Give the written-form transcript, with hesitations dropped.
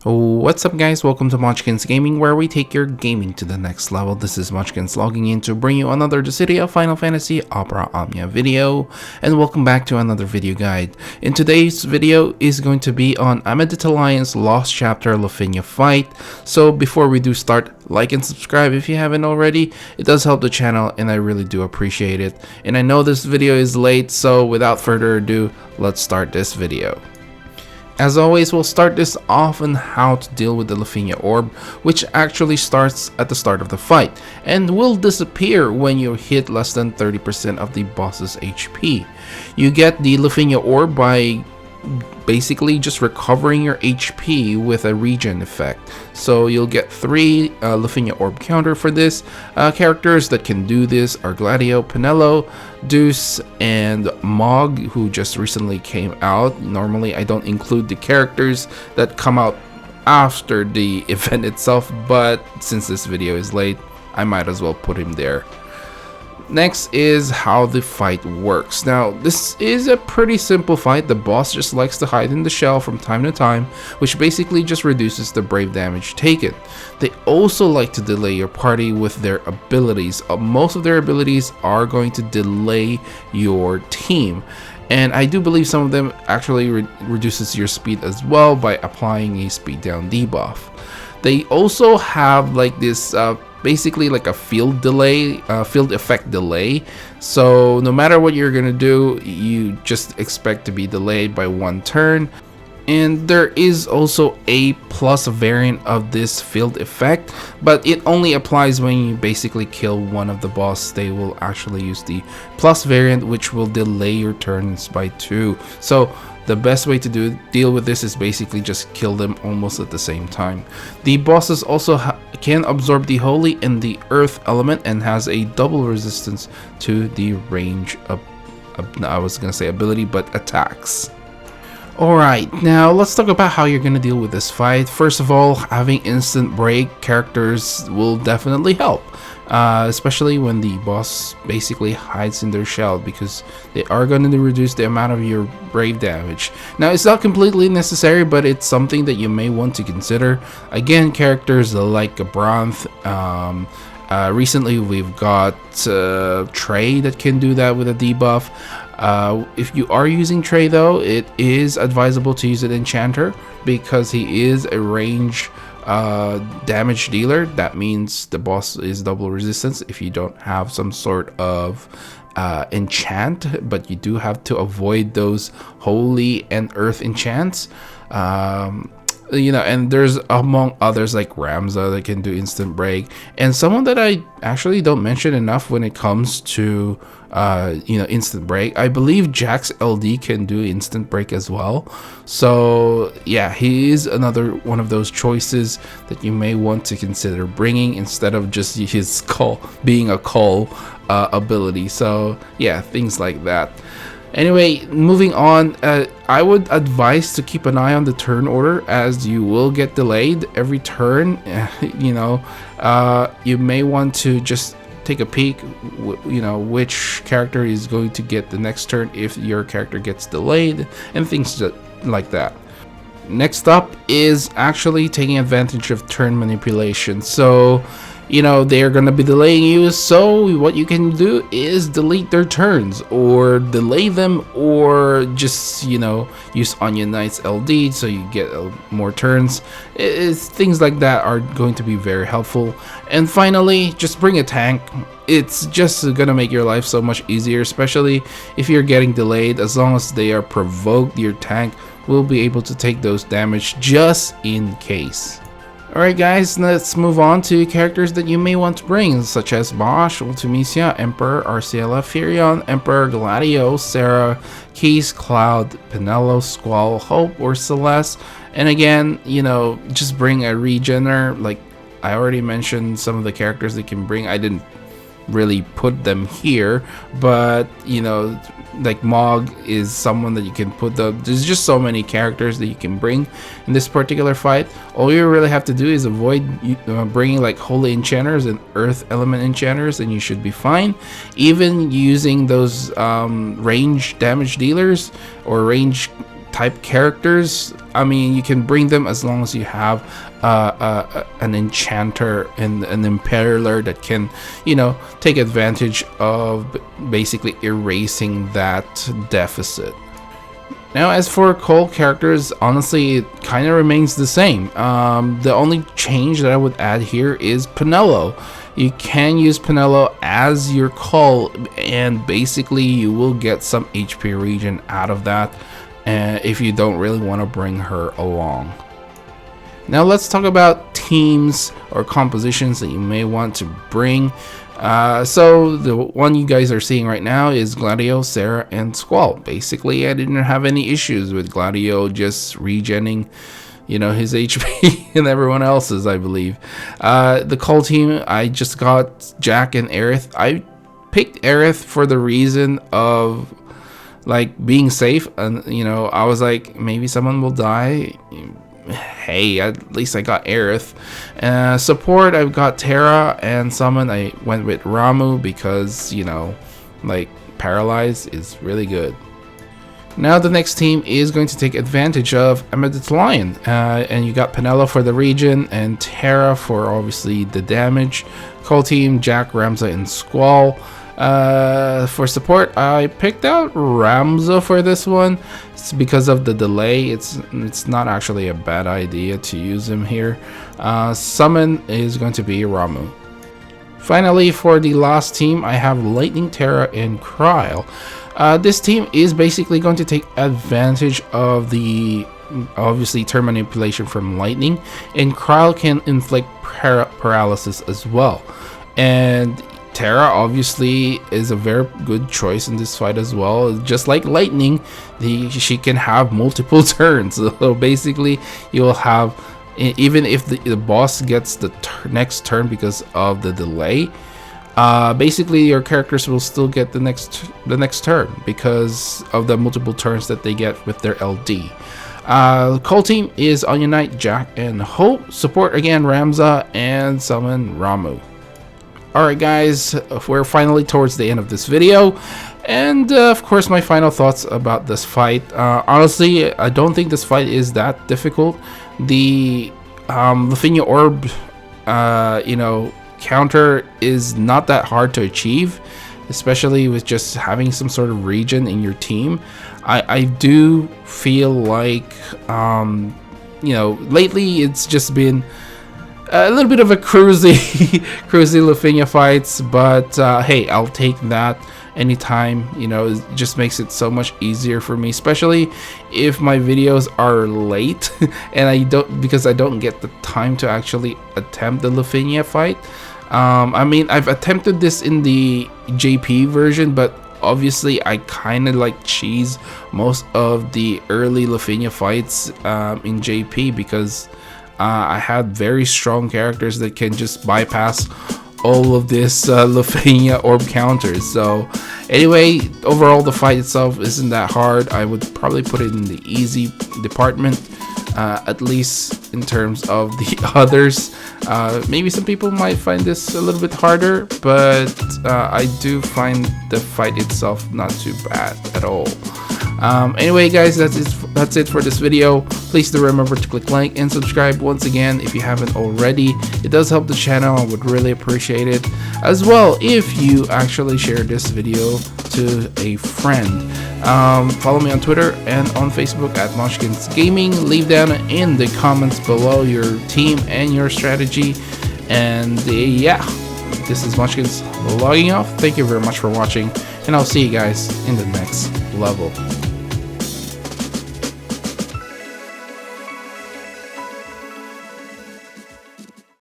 What's up guys, welcome to Munchkins Gaming, where we take your gaming to the next level. This is Munchkins logging in to bring you another Dissidia Final Fantasy Opera Omnia video, and welcome back to another video guide. In today's video is going to be on Amidatelion's Lost Chapter Lufenia fight. So before we do start, like and subscribe if you haven't already. It does help the channel and I really do appreciate it. And I know this video is late, so without further ado, let's start this video. As always, we'll start this off on how to deal with the Lufenia orb, which actually starts at the start of the fight and will disappear when you hit less than 30% of the boss's HP. You get the Lufenia orb by basically just recovering your HP with a regen effect. So you'll get 3 Lufenia orb counter for this. Characters that can do this are Gladio, Pinello, Deuce, and Mog, who just recently came out. Normally I don't include the characters that come out after the event itself, but since this video is late, I might as well put him there. Next is how the fight works. Now, this is a pretty simple fight. The boss just likes to hide in the shell from time to time, which basically just reduces the brave damage taken. They also like to delay your party with their abilities. Most of their abilities are going to delay your team, and I do believe some of them actually reduces your speed as well by applying a speed down debuff. They also have like this basically like a field effect delay, so no matter what you're gonna do, you just expect to be delayed by 1 turn. And there is also a plus variant of this field effect, but it only applies when you basically kill one of the boss. They will actually use the plus variant, which will delay your turns by 2. So the best way to deal with this is basically just kill them almost at the same time. The bosses also can absorb the holy and the earth element and has a double resistance to the range of I was gonna say ability, but attacks. Alright, now let's talk about how you're gonna deal with this fight. First of all, having instant break characters will definitely help. Especially when the boss basically hides in their shell, because they are going to reduce the amount of your brave damage. Now, it's not completely necessary, but it's something that you may want to consider. Again, characters like Bronth, recently we've got Trey that can do that with a debuff. If you are using Trey though, it is advisable to use an enchanter, because he is a range damage dealer. That means the boss is double resistance if you don't have some sort of enchant, but you do have to avoid those holy and earth enchants. You know, and there's among others like Ramza that can do instant break, and someone that I actually don't mention enough when it comes to you know, instant break, I believe Jax LD can do instant break as well. So yeah, he is another one of those choices that you may want to consider bringing instead of just his call being a call ability. So yeah, things like that. Anyway, moving on, I would advise to keep an eye on the turn order, as you will get delayed every turn. You know, you may want to just take a peek, you know, which character is going to get the next turn if your character gets delayed, and things like that. Next up is actually taking advantage of turn manipulation. So, you know, they're gonna be delaying you, so what you can do is delete their turns or delay them, or just, you know, use Onion Knight's LD so you get more turns. Things like that are going to be very helpful. And finally, just bring a tank. It's just gonna make your life so much easier, especially if you're getting delayed. As long as they are provoked, your tank will be able to take those damage just in case. Alright guys, let's move on to characters that you may want to bring, such as Bosch, Ultimisia, Emperor, Arciela, Furion, Emperor, Gladio, Sarah, Keys, Cloud, Pinello, Squall, Hope, or Celeste. And again, you know, just bring a regener. Like I already mentioned some of the characters they can bring. I didn't really put them here, but you know, like Mog is someone that you can put there's just so many characters that you can bring in this particular fight. All you really have to do is avoid bringing like holy enchanters and earth element enchanters, and you should be fine. Even using those range damage dealers or range type characters, I mean, you can bring them as long as you have an enchanter and an impaler that can, you know, take advantage of basically erasing that deficit. Now, as for cold characters, honestly, it kind of remains the same. The only change that I would add here is Penelo. You can use Penelo as your call, and basically you will get some HP regen out of that if you don't really want to bring her along. Now let's talk about teams or compositions that you may want to bring. So the one you guys are seeing right now is Gladio, Sarah, and Squall. Basically, I didn't have any issues with Gladio just regenning, you know, his HP and everyone else's, I believe. The call team, I just got Jack and Aerith. I picked Aerith for the reason of like being safe, and you know, I was like, maybe someone will die. Hey, at least I got Aerith. Support, I've got Terra, and summon, I went with Ramu because, you know, like Paralyze is really good. Now the next team is going to take advantage of Amidetalion, and you got Penelo for the region and Terra for obviously the damage. Call team, Jack, Ramza, and Squall. For support, I picked out Ramza for this one. It's because of the delay. It's not actually a bad idea to use him here. Summon is going to be Ramu. Finally, for the last team, I have Lightning, Terra, and Kryle. This team is basically going to take advantage of the obviously turn manipulation from Lightning, and Kryle can inflict paralysis as well. And Terra obviously is a very good choice in this fight as well. Just like Lightning, she can have multiple turns. So basically, you will have, even if the boss gets the next turn because of the delay, basically your characters will still get the next turn because of the multiple turns that they get with their LD. Call team is Anya Knight, Jack, and Hope. Support again Ramza, and summon Ramu. Alright guys, we're finally towards the end of this video, and of course my final thoughts about this fight. Honestly, I don't think this fight is that difficult. The Lufenia orb, you know, counter is not that hard to achieve, especially with just having some sort of regen in your team. I do feel like, you know, lately it's just been a little bit of a cruisy Lufenia fights, but hey, I'll take that anytime. You know, it just makes it so much easier for me, especially if my videos are late and because I don't get the time to actually attempt the Lufenia fight. I mean, I've attempted this in the JP version, but obviously I kind of like cheese most of the early Lufenia fights in JP because I had very strong characters that can just bypass all of this Lufenia orb counters. So anyway, overall the fight itself isn't that hard. I would probably put it in the easy department, at least in terms of the others. Maybe some people might find this a little bit harder, but I do find the fight itself not too bad at all. Anyway guys, that's it for this video. Please do remember to click like and subscribe once again if you haven't already. It does help the channel. I would really appreciate it as well if you actually share this video to a friend. Follow me on Twitter and on Facebook at Munchkins Gaming. Leave down in the comments below your team and your strategy. And yeah, this is Munchkins logging off. Thank you very much for watching, and I'll see you guys in the next level.